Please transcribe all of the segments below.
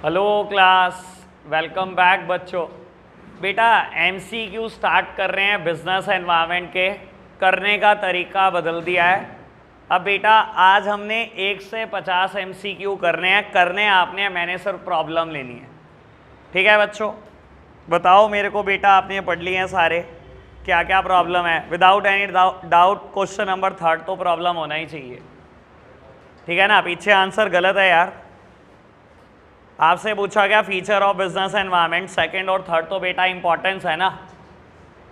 Hello class, welcome back बच्चों। बेटा MCQ start कर रहे हैं बिजनेस एनवायरनमेंट के। करने का तरीका बदल दिया है। अब बेटा आज हमने 1 से 50 एमसीक्यू करने आपने, मैंने सिर्फ प्रॉब्लम लेनी है। ठीक है बच्चों, बताओ मेरे को बेटा, आपने पढ़ लिए हैं सारे, क्या क्या प्रॉब्लम है। Without any doubt question number 3 तो प्रॉब्लम होना ही चाहिए। ठीक है ना, पीछे आंसर गलत है यार। आपसे पूछा गया feature of business environment, second और थर्ड तो बेटा इंपॉर्टेंस है ना।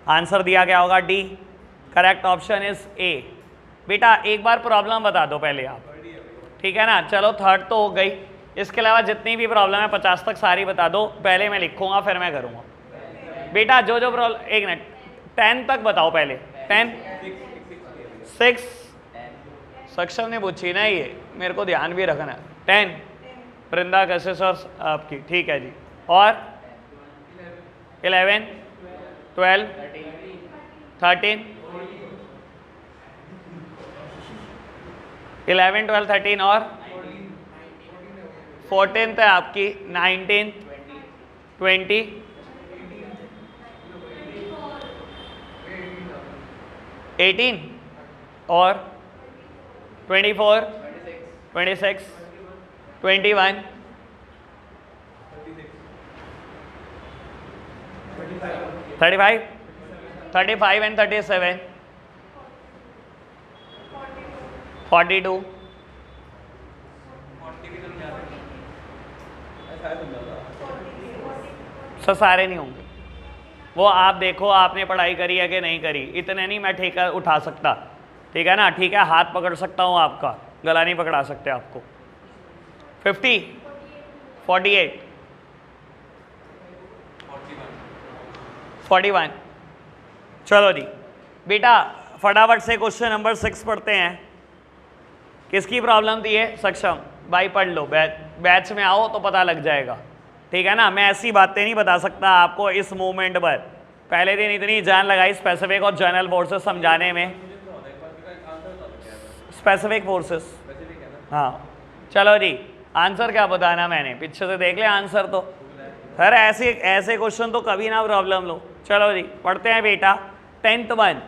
आंसर दिया गया होगा D. Correct option is a. बेटा एक बार प्रॉब्लम बता दो पहले आप, ठीक है ना। चलो थर्ड तो हो गई, इसके अलावा जितनी भी प्रॉब्लम है 50 तक सारी बता दो। पहले मैं लिखूंगा फिर मैं करूंगा। बेटा जो जो प्रॉब्लम, एक मिनट, 10 तक बताओ पहले। 10 6 सक्षम ने पूछी ना, ये मेरे को ध्यान भी रखना है। 10 वृंदा कैसे सर आपकी, ठीक है जी। और 11 12 13 11 12 13 और 14 है आपकी, 19 20 18 और 24 26 21 35 35 and 37 42 सर सारे नहीं होंगे, वो आप देखो आपने पढ़ाई करी है कि नहीं करी। इतने नहीं मैं ठेका उठा सकता, ठीक है ना। ठीक है, हाथ पकड़ सकता हूँ आपका, गला नहीं पकड़ा सकते आपको। 50 48 41। चलो जी बेटा फटाफट से क्वेश्चन नंबर 6 पढ़ते हैं। किसकी प्रॉब्लम थी है सक्षम भाई, पढ़ लो, बैच में आओ तो पता लग जाएगा। ठीक है ना, मैं ऐसी बातें नहीं बता सकता आपको इस मूवमेंट पर। पहले दिन इतनी जान लगाई स्पेसिफिक और जनरल फोर्सेस समझाने में। स्पेसिफिक फोर्सेस, हाँ चलो जी। आंसर क्या बताना, मैंने पीछे से देख लिया आंसर तो। सर ऐसे क्वेश्चन तो कभी ना प्रॉब्लम लो। चलो जी पढ़ते हैं बेटा। 10th one,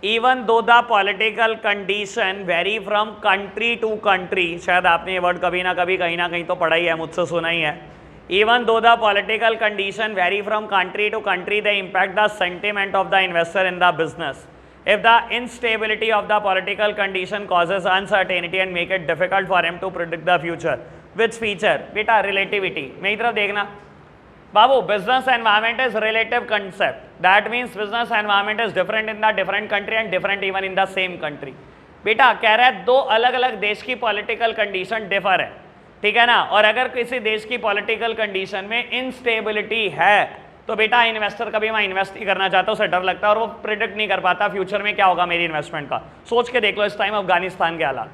even though the political condition vary from country to country. शायद आपने ये वर्ड कभी ना कभी कहीं ना कहीं तो पढ़ा ही है, मुझसे सुना ही है। Even though the political condition vary from country to country they impact the sentiment of the investor in the business. If the instability of the political condition causes uncertainty and make it difficult for him to predict the future, which feature? बेटा relativity, मेरी तरफ देखना बाबू। business environment is relative concept. That means business environment is different in the different country and different even in the same country. बेटा कह रहा है दो अलग अलग देश की political condition differ है, ठीक है ना। और अगर किसी देश की political condition में instability है तो बेटा इन्वेस्टर कभी मैं इन्वेस्ट नहीं करना चाहता, उसे डर लगता है और वो प्रिडिक्ट नहीं कर पाता फ्यूचर में क्या होगा मेरी इन्वेस्टमेंट का। सोच के देख लो इस टाइम अफगानिस्तान के हालात।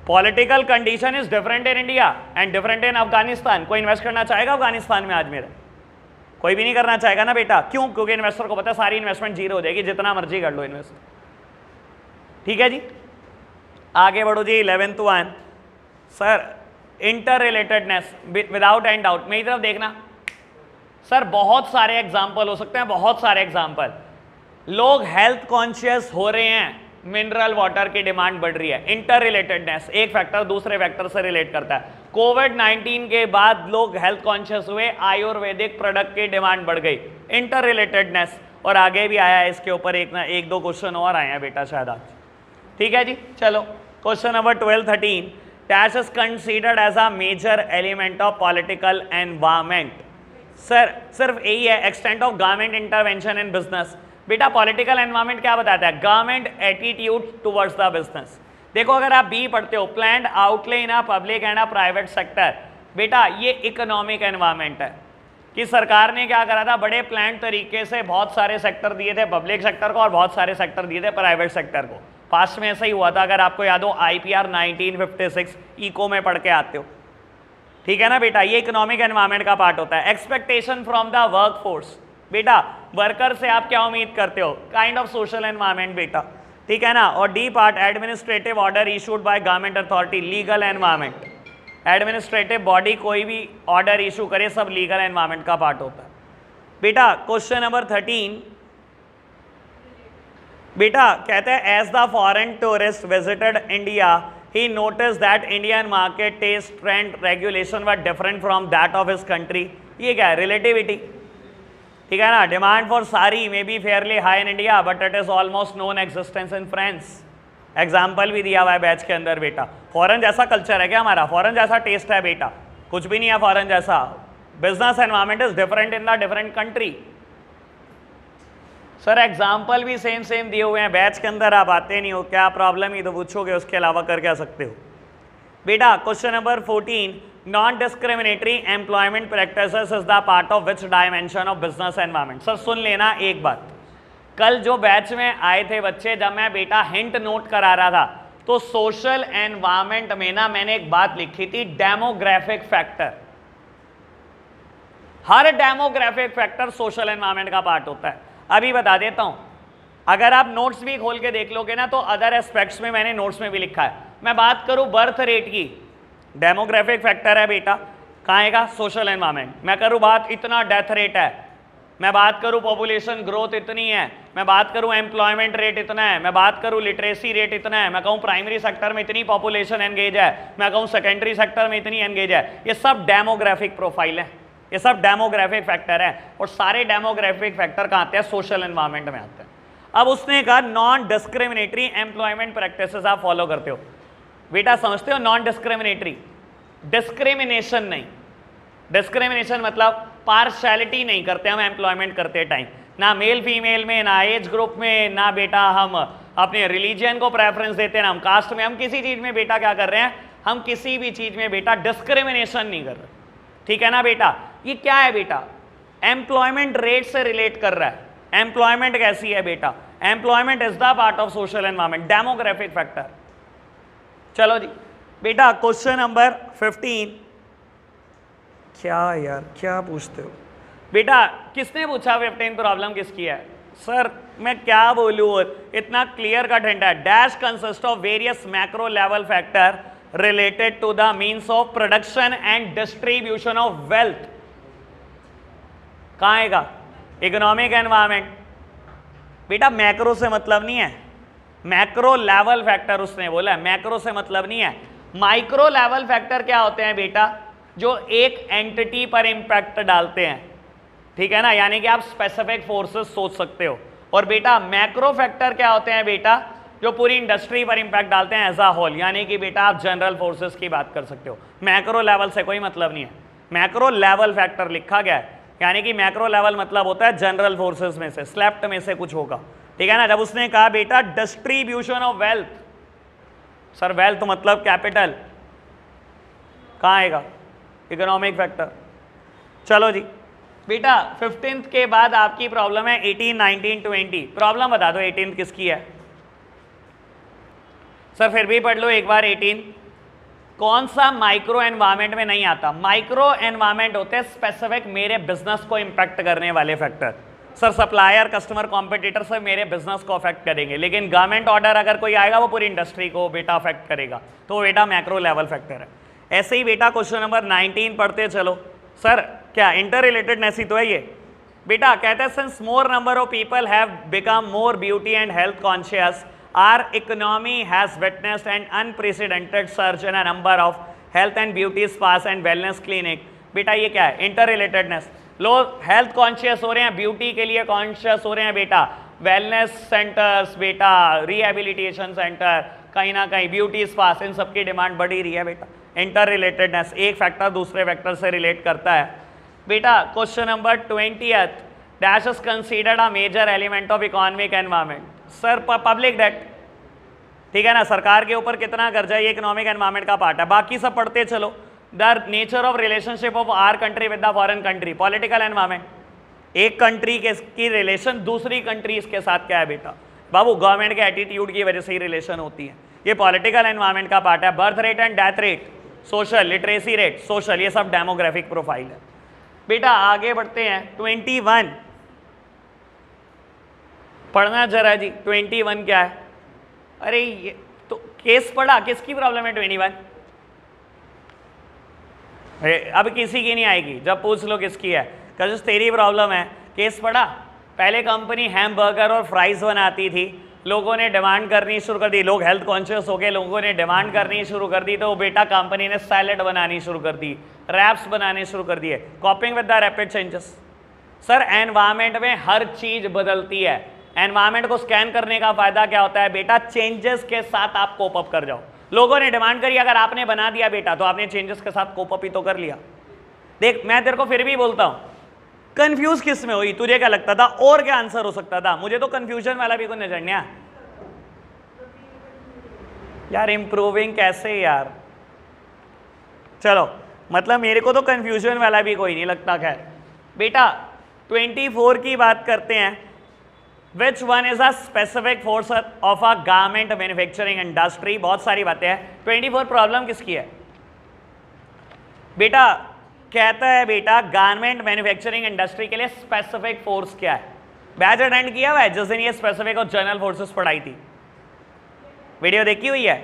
Political condition is different in India and different in Afghanistan. कोई इन्वेस्ट करना चाहेगा अफगानिस्तान में आज मेरा? कोई भी नहीं करना चाहेगा ना बेटा। क्यों? क्योंकि इन्वेस्टर को पता है सारी इन्वेस्टमेंट जीरो हो जाएगी, जितना मर्जी कर लो इन्वेस्ट। ठीक है जी, आगे बढ़ो जी। 11th one, sir inter relatedness without and doubt. मेरी तरफ देखना सर, बहुत सारे एग्जाम्पल हो सकते हैं, बहुत सारे एग्जाम्पल। लोग हेल्थ कॉन्शियस हो रहे हैं, मिनरल वाटर की डिमांड बढ़ रही है। इंटर रिलेटेडनेस, एक फैक्टर दूसरे फैक्टर से रिलेट करता है। कोविड-19 के बाद लोग हेल्थ कॉन्शियस हुए, आयुर्वेदिक प्रोडक्ट की डिमांड बढ़ गई। इंटर रिलेटेडनेस, और आगे भी आया है इसके ऊपर एक दो क्वेश्चन और आए हैं बेटा शायद आज। ठीक है जी, चलो question number 12-13। Dash is considered as a major element of political environment. Sir सिर्फ यही है, extent of government intervention in business. बेटा पॉलिटिकल एनवायरनमेंट क्या बताता है? Government attitude towards the business. देखो अगर आप बी पढ़ते हो, planned outlay in a public and a private sector, बेटा ये इकोनॉमिक एनवायरनमेंट है कि सरकार ने क्या करा था, बड़े प्लान तरीके से बहुत सारे सेक्टर दिए थे पब्लिक सेक्टर को और बहुत सारे सेक्टर दिए थे प्राइवेट सेक्टर को। पास्ट में ऐसा ही हुआ था, अगर आपको याद हो IPR 1956 इको में पढ़ के आते हो। ठीक है ना बेटा, ये इकोनॉमिक एनवायरनमेंट का पार्ट होता है। Expectation from the work force, बेटा वर्कर से आप क्या उम्मीद करते हो? काइंड ऑफ सोशल एनवायरनमेंट बेटा, ठीक है ना। और D part administrative order issued by government authority, legal environment. Administrative body कोई भी ऑर्डर इशू करे सब लीगल एनवायरमेंट का पार्ट होता है। बेटा क्वेश्चन नंबर 13, बेटा कहते हैं as the foreign tourist visited India he noticed that Indian market taste trend regulation were different from that of his country. ये क्या है? रिलेटिविटी, ठीक है ना। Demand for sari may be fairly high in India but it is almost non existence in France. Example भी दिया हुआ है बैच के अंदर। बेटा फॉरेन जैसा कल्चर है क्या हमारा? फॉरेन जैसा टेस्ट है बेटा? कुछ भी नहीं है फॉरेन जैसा। Business environment is different in the different country. Sir example भी सेम सेम दिए हुए हैं बैच के अंदर, आप आते नहीं हो, क्या प्रॉब्लम ही तो पूछोगे, उसके अलावा कर क्या सकते हो। बेटा question number 14, non discriminatory employment practices is the part of which dimension of business environment. Sir सुन लेना एक बात, कल जो बैच में आए थे बच्चे, जब मैं बेटा हिंट नोट करा रहा था तो सोशल एनवायरमेंट में ना मैंने एक बात लिखी थी, डेमोग्राफिक फैक्टर। हर डेमोग्राफिक फैक्टर सोशल एनवायरमेंट का पार्ट होता है। अभी बता देता हूं, अगर आप नोट्स भी खोल के देख लोगे ना तो अदर एस्पेक्ट्स में मैंने नोट्स में भी लिखा है। मैं बात करूं बर्थ रेट की, डेमोग्राफिक फैक्टर है बेटा, कहाँ आएगा? Social environment. मैं करूं बात इतना डेथ रेट है, मैं बात करूं पॉपुलेशन ग्रोथ इतनी है, मैं बात करूं एम्प्लॉयमेंट रेट इतना है, मैं बात करूं लिटरेसी रेट इतना है, मैं कहूं प्राइमरी सेक्टर में इतनी पॉपुलेशन एंगेज है, मैं कहूं सेकेंडरी सेक्टर में इतनी एंगेज है, ये सब डेमोग्राफिक प्रोफाइल है, ये सब डेमोग्राफिक फैक्टर है। और सारे डेमोग्राफिक फैक्टर कहाँ आते हैं? सोशल एनवायरमेंट में आते हैं। अब उसने कहा नॉन डिस्क्रिमिनेटरी एम्प्लॉयमेंट प्रैक्टिसेस आप फॉलो करते हो। बेटा समझते हो नॉन डिस्क्रिमिनेटरी? डिस्क्रिमिनेशन नहीं, डिस्क्रिमिनेशन मतलब पार्शैलिटी नहीं करते हम एम्प्लॉयमेंट करते टाइम, ना मेल फीमेल में, ना एज ग्रुप में, ना बेटा हम अपने रिलीजन को प्रेफरेंस देते हैं, ना हम कास्ट में, हम किसी चीज में बेटा क्या कर रहे हैं, हम किसी भी चीज में बेटा डिस्क्रिमिनेशन नहीं कर रहे, ठीक है ना बेटा। ये क्या है बेटा? एम्प्लॉयमेंट रेट से रिलेट कर रहा है। एम्प्लॉयमेंट कैसी है बेटा? Employment is the part of social environment, demographic factor. चलो जी बेटा क्वेश्चन नंबर 15, क्या यार क्या पूछते हो बेटा? किसने पूछा 15 प्रॉब्लम किसकी है? सर मैं क्या बोलूँ, इतना क्लियर कट हिंट है। Dash consist of various macro level factor related to the means of production and distribution of wealth। कहाँ आएगा? Economic environment. बेटा मैक्रो से मतलब नहीं है, मैक्रो लेवल फैक्टर उसने बोला है, मैक्रो से मतलब नहीं है। माइक्रो लेवल फैक्टर क्या होते हैं बेटा? जो एक एंटिटी पर इंपैक्ट डालते हैं, ठीक है ना, यानी कि आप स्पेसिफिक फोर्सेस सोच सकते हो। और बेटा मैक्रो फैक्टर क्या होते हैं बेटा? जो पूरी इंडस्ट्री पर इंपैक्ट डालते हैं एज अ होल, यानी कि बेटा आप जनरल फोर्सेस की बात कर सकते हो। मैक्रो लेवल से कोई मतलब नहीं है, मैक्रो लेवल फैक्टर लिखा गया है, यानी कि मैक्रो लेवल मतलब होता है जनरल फोर्सेस में से, स्लेप्ट में से कुछ होगा, ठीक है ना। जब उसने कहा बेटा distribution of wealth, sir wealth मतलब कैपिटल, कहाँ आएगा? Economic factor. चलो जी बेटा 15th के बाद आपकी प्रॉब्लम है 18, 19, 20। प्रॉब्लम बता दो 18th किसकी है? सर फिर भी पढ़ लो एक बार 18। कौन सा माइक्रो एनवायरमेंट में नहीं आता? माइक्रो एनवायरमेंट होते हैं स्पेसिफिक मेरे बिजनेस को इंपैक्ट करने वाले factor. Sir supplier, customer, competitor सब मेरे बिजनेस को अफेक्ट करेंगे, लेकिन गवर्नमेंट ऑर्डर अगर कोई आएगा वो पूरी इंडस्ट्री को बेटा अफेक्ट करेगा, तो बेटा मैक्रो लेवल फैक्टर है। ऐसे ही बेटा क्वेश्चन नंबर 19 पढ़ते चलो। सर क्या इंटर रिलेटेडनेस ही तो है ये बेटा। कहते हैं since more number of people have become more beauty and health conscious, our economy has witnessed an unprecedented surge in a number of health and beauty spas and wellness clinic। बेटा ये क्या है? Inter relatedness. लोग health conscious हो रहे हैं, beauty के लिए कॉन्शियस हो रहे हैं बेटा, वेलनेस सेंटर्स बेटा, रिहेबिलिटेशन सेंटर, कहीं ना कहीं ब्यूटी स्पास, इन सबकी डिमांड बढ़ी रही है बेटा। इंटर रिलेटेडनेस, एक फैक्टर दूसरे फैक्टर से रिलेट करता है बेटा। Question number 20th, dash is considered a major element of economic environment. Sir public debt, ठीक है ना, सरकार के ऊपर कितना कर्जा, ये इकोनॉमिक एनवायरमेंट का पार्ट है। बाकी सब पढ़ते चलो। The nature of relationship of our country with the foreign country, political environment, एक कंट्री की रिलेशन दूसरी कंट्रीज के साथ क्या है बेटा? बाबू गवर्नमेंट के एटीट्यूड की वजह से ही रिलेशन होती है, ये पॉलिटिकल एनवायरमेंट का पार्ट है। Birth rate and death rate social, literacy rate social, ये सब डेमोग्राफिक प्रोफाइल है बेटा। आगे बढ़ते हैं 21 पढ़ना जरा जी। 21 क्या है? अरे ये तो केस पढ़ा, किसकी प्रॉब्लम है 21? अब किसी की नहीं आएगी, जब पूछ लो किसकी है। कशिश तेरी प्रॉब्लम है, केस पड़ा। पहले कंपनी हैमबर्गर और फ्राइज बनाती थी, लोगों ने डिमांड करनी शुरू कर दी, लोग हेल्थ कॉन्शियस हो गए, लोगों ने डिमांड करनी शुरू कर दी, तो वो बेटा कंपनी ने सैलेड बनानी शुरू कर दी, रैप्स बनाने शुरू कर दिए, कॉपिंग with the rapid changes. Sir environment में हर चीज बदलती है, एनवायरमेंट को स्कैन करने का फायदा क्या होता है बेटा, चेंजेस के साथ आप कोप अप कर जाओ। लोगों ने डिमांड करी, अगर आपने बना दिया बेटा तो आपने चेंजेस के साथ कोप अप ही तो कर लिया। देख मैं तेरे को फिर भी बोलता हूं, कंफ्यूज किस में हुई, तुझे क्या लगता था और क्या आंसर हो सकता था? मुझे तो कंफ्यूजन वाला भी कोई नजर नहीं आया यार। इंप्रूविंग कैसे यार, चलो मतलब मेरे को तो कंफ्यूजन वाला भी कोई नहीं लगता। खैर बेटा 24 की बात करते हैं। Which one is a specific force of a garment manufacturing industry. बहुत सारी बातें हैं। 24 प्रॉब्लम किसकी है बेटा? कहता है बेटा गारमेंट मैन्युफैक्चरिंग इंडस्ट्री के लिए स्पेसिफिक फोर्स क्या है। बैच अटेंड किया हुआ है जिस दिन ये स्पेसिफिक और जनरल फोर्सेस पढ़ाई थी, वीडियो देखी हुई है?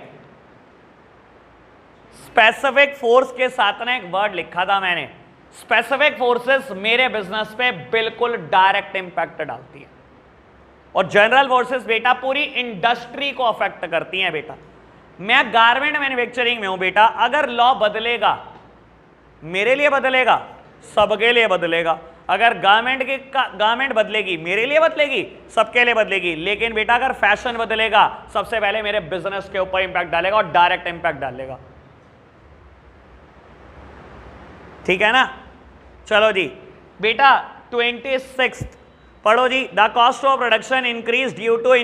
स्पेसिफिक फोर्स के साथ ना एक वर्ड लिखा था मैंने, स्पेसिफिक फोर्सेस मेरे बिजनेस पे बिल्कुल डायरेक्ट इंपैक्ट डालती है, और जनरल फोर्सेस बेटा पूरी इंडस्ट्री को अफेक्ट करती हैं बेटा। मैं गारमेंट मैन्युफैक्चरिंग में हूं बेटा, अगर लॉ बदलेगा मेरे लिए बदलेगा, सबके लिए बदलेगा। अगर गारमेंट बदलेगी मेरे लिए बदलेगी, सबके लिए बदलेगी। लेकिन बेटा अगर फैशन बदलेगा सबसे पहले मेरे बिजनेस के ऊपर इंपैक्ट डालेगा और डायरेक्ट इंपैक्ट डालेगा। ठीक है ना? चलो जी बेटा 26 पढ़ो जी। The cost of production increase due to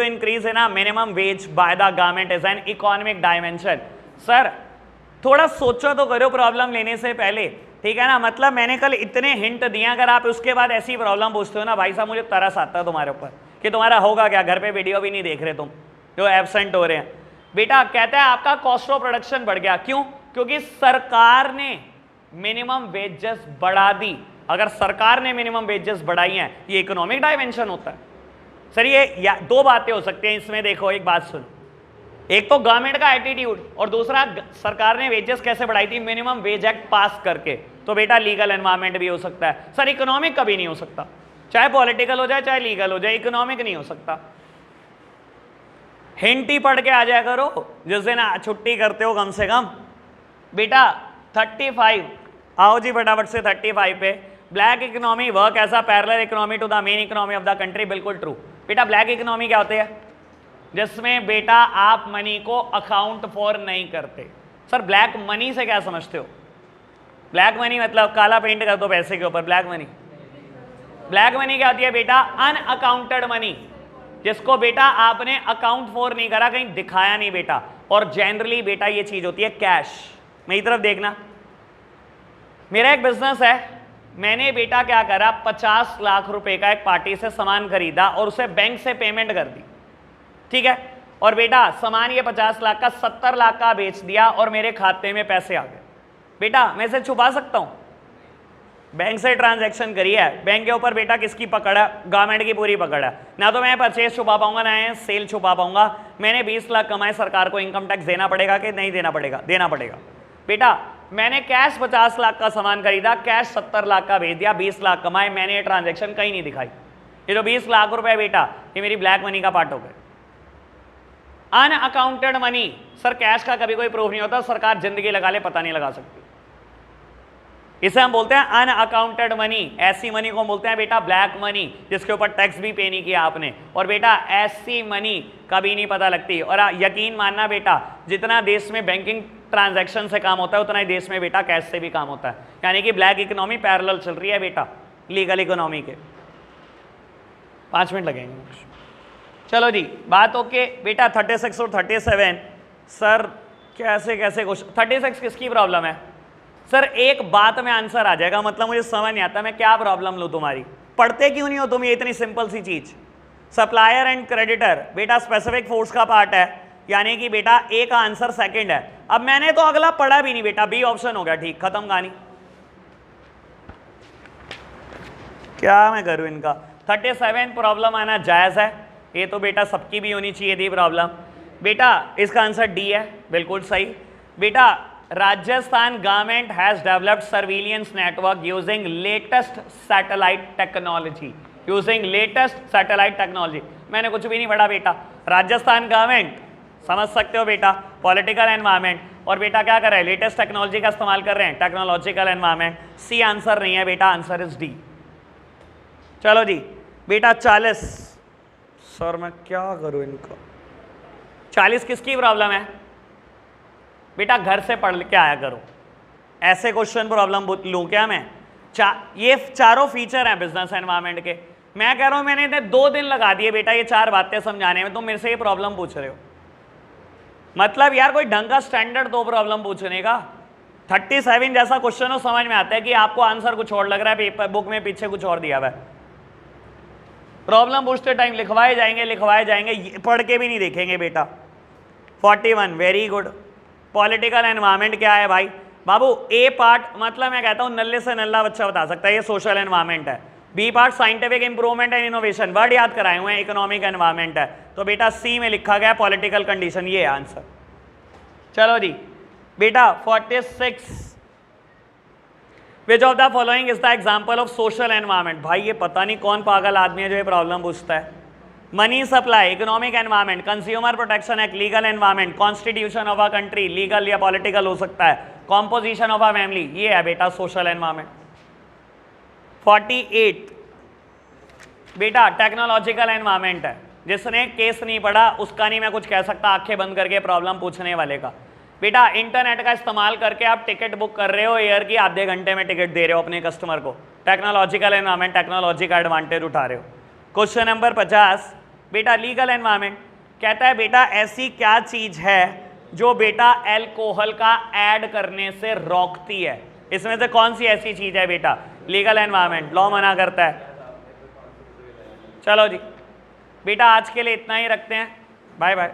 increase in a minimum wage by the government is an economic dimension. Sir थोड़ा सोचो तो करो प्रॉब्लम लेने से पहले, ठीक है ना? मतलब मैंने कल इतने हिंट दिए, अगर आप उसके बाद ऐसी प्रॉब्लम पूछते हो ना भाई साहब, मुझे तरस आता है तुम्हारे ऊपर कि तुम्हारा होगा क्या, घर पे वीडियो भी नहीं देख रहे तुम, जो एब्सेंट हो रहे हैं। बेटा कहता है आपका कॉस्ट ऑफ प्रोडक्शन बढ़ गया, क्यों? क्योंकि सरकार ने मिनिमम वेजेस बढ़ा दी। अगर सरकार ने मिनिमम वेजेस बढ़ाई हैं, ये इकोनॉमिक डायमेंशन होता है। सर ये दो बातें हो सकती हैं इसमें। देखो एक बात सुन, एक तो गवर्नमेंट का एटीट्यूड और दूसरा सरकार ने वेजेस कैसे बढ़ाई थी, मिनिमम वेज एक्ट पास करके। तो बेटा लीगल एनवायरमेंट भी हो सकता है सर, इकोनॉमिक कभी नहीं हो सकता। चाहे पॉलिटिकल हो जाए चाहे लीगल हो जाए, इकोनॉमिक नहीं हो सकता। हिंट ही पढ़ के आ जाया करो जिस दिन छुट्टी करते हो कम से कम। बेटा 35 आओ जी फटाफट से 35 पे। Black economy work as a parallel economy to the main economy of the country. बिल्कुल ट्रू बेटा। ब्लैक इकोनॉमी क्या होते हैं? जिसमें बेटा आप मनी को अकाउंट फॉर नहीं करते। सर ब्लैक मनी से क्या समझते हो? ब्लैक मनी मतलब काला पेंट कर दो पैसे के ऊपर, ब्लैक मनी। ब्लैक मनी क्या होती है बेटा? अनअकाउंटेड मनी, जिसको बेटा आपने अकाउंट फॉर नहीं करा, कहीं दिखाया नहीं बेटा। और जनरली बेटा ये चीज होती है कैश। मेरी तरफ देखना, मेरा एक बिजनेस है, मैंने बेटा क्या करा, 50 लाख रुपए का एक पार्टी से सामान खरीदा और उसे बैंक से पेमेंट कर दी, ठीक है? और बेटा सामान ये 50 लाख का 70 लाख का बेच दिया और मेरे खाते में पैसे आ गए। बेटा मैं इसे छुपा सकता हूं? बैंक से ट्रांजैक्शन करी है, बैंक के ऊपर बेटा किसकी पकड़ है? गवर्नमेंट की पूरी पकड़ है। ना तो मैं परचेज छुपा पाऊंगा ना सेल छुपा पाऊंगा। मैंने 20 लाख कमाए, सरकार को इनकम टैक्स देना पड़ेगा कि नहीं देना पड़ेगा? देना पड़ेगा। बेटा मैंने कैश 50 लाख का सामान खरीदा, कैश 70 लाख का बेच दिया, 20 लाख कमाए, मैंने ये ट्रांजैक्शन कहीं नहीं दिखाई। ये जो 20 लाख रुपए बेटा ये मेरी ब्लैक मनी का पार्ट हो गए। अनअकाउंटेड मनी, सर कैश का कभी कोई प्रूफ नहीं होता, सरकार जिंदगी लगा ले पता नहीं लगा सकती। इसे हम बोलते हैं अनअकाउंटेड मनी। ऐसी मनी को बोलते हैं बेटा ब्लैक मनी, जिसके ऊपर टैक्स भी पे नहीं किया आपने। और बेटा ऐसी मनी कभी नहीं पता लगती। और यकीन मानना बेटा, जितना देश में बैंकिंग ट्रांजैक्शन से काम होता है उतना ही देश में बेटा कैश से भी काम होता है। यानी कि ब्लैक इकोनॉमी पैरेलल चल रही है बेटा लीगल इकोनॉमी के। 5 मिनट लगेंगे। चलो जी बात ओके बेटा। 36 और 37 सर कैसे कैसे क्वेश्चन। 36 किसकी प्रॉब्लम है? सर एक बात में आंसर आ जाएगा, मतलब मुझे समझ नहीं आता मैं क्या प्रॉब्लम लूँ तुम्हारी। पढ़ते क्यों नहीं हो तुम ये इतनी सिंपल सी चीज? सप्लायर एंड क्रेडिटर बेटा स्पेसिफिक फोर्स का पार्ट है, यानी कि बेटा ए का आंसर सेकंड है। अब मैंने तो अगला पढ़ा भी नहीं बेटा, बी ऑप्शन हो गया। ठीक, खत्म कहानी। क्या मैं करूं इनका? 37 प्रॉब्लम आना जायज है, ये तो बेटा सबकी भी होनी चाहिए थी प्रॉब्लम। बेटा इसका आंसर डी है, बिल्कुल सही। बेटा Rajasthan government has developed surveillance network using latest satellite technology. Using latest satellite technology. मैंने कुछ भी नहीं पढ़ा बेटा। राजस्थान गवर्नमेंट, समझ सकते हो बेटा, पॉलिटिकल एनवायरमेंट, और बेटा क्या कर रहे हैं, लेटेस्ट टेक्नोलॉजी का इस्तेमाल कर रहे हैं, टेक्नोलॉजिकल एनवायरमेंट। सी आंसर नहीं है बेटा, आंसर इज डी। चलो जी बेटा 40, सर मैं क्या करूं इनका। 40 किसकी प्रॉब्लम है बेटा, घर से पढ़ के आया करो, ऐसे क्वेश्चन प्रॉब्लम लूं क्या मैं। ये चारों फीचर हैं बिजनेस एनवायरमेंट के। मैं कह रहा हूं मैंने इन्हें 2 दिन लगा दिए बेटा ये 4 बातें समझाने में, तुम मेरे से ये प्रॉब्लम पूछ रहे हो। मतलब यार कोई ढंग का स्टैंडर्ड दो प्रॉब्लम पूछने का। 37 जैसा क्वेश्चन हो समझ में आता है कि आपको आंसर कुछ और लग रहा है, पेपर बुक में पीछे कुछ और दिया हुआ है। प्रॉब्लम पूछते टाइम लिखवाए जाएंगे, पढ़ के भी नहीं देखेंगे बेटा। 41 वेरी गुड। पॉलिटिकल एनवायरमेंट क्या है भाई बाबू, ए पार्ट मतलब मैं कहता हूं नल्ले से नल्ला बच्चा बता सकता है ये सोशल एनवायरमेंट है। B part scientific improvement and innovation, word याद कराए हुए हैं, इकोनॉमिक एनवायरमेंट है। तो बेटा सी में लिखा गया पॉलिटिकल कंडीशन, ये आंसर। चलो जी बेटा 46, which of the following is the example of social environment. भाई ये पता नहीं कौन पागल आदमी है जो ये प्रॉब्लम पूछता है। Money supply, economic environment, consumer protection act, legal environment, constitution of a country, legal या पॉलिटिकल हो सकता है, कॉम्पोजिशन ऑफ अ फैमिली, ये है बेटा सोशल एनवायरमेंट। 48 बेटा टेक्नोलॉजिकल एनवायरमेंट है। जिसने केस नहीं पढ़ा उसका नहीं मैं कुछ कह सकता, आंखें बंद करके प्रॉब्लम पूछने वाले का। बेटा इंटरनेट का इस्तेमाल करके आप टिकट बुक कर रहे हो एयर की, आधे घंटे में टिकट दे रहे हो अपने कस्टमर को, टेक्नोलॉजिकल एनवायरमेंट, टेक्नोलॉजी का एडवांटेज उठा रहे हो। क्वेश्चन नंबर 50 बेटा लीगल एनवायरमेंट कहता है बेटा ऐसी क्या चीज है जो बेटा एल्कोहल का ऐड करने से रोकती है। इसमें से कौन सी ऐसी चीज है बेटा, लीगल एनवायरमेंट, लॉ मना करता है। चलो जी बेटा आज के लिए इतना ही रखते हैं, बाय बाय।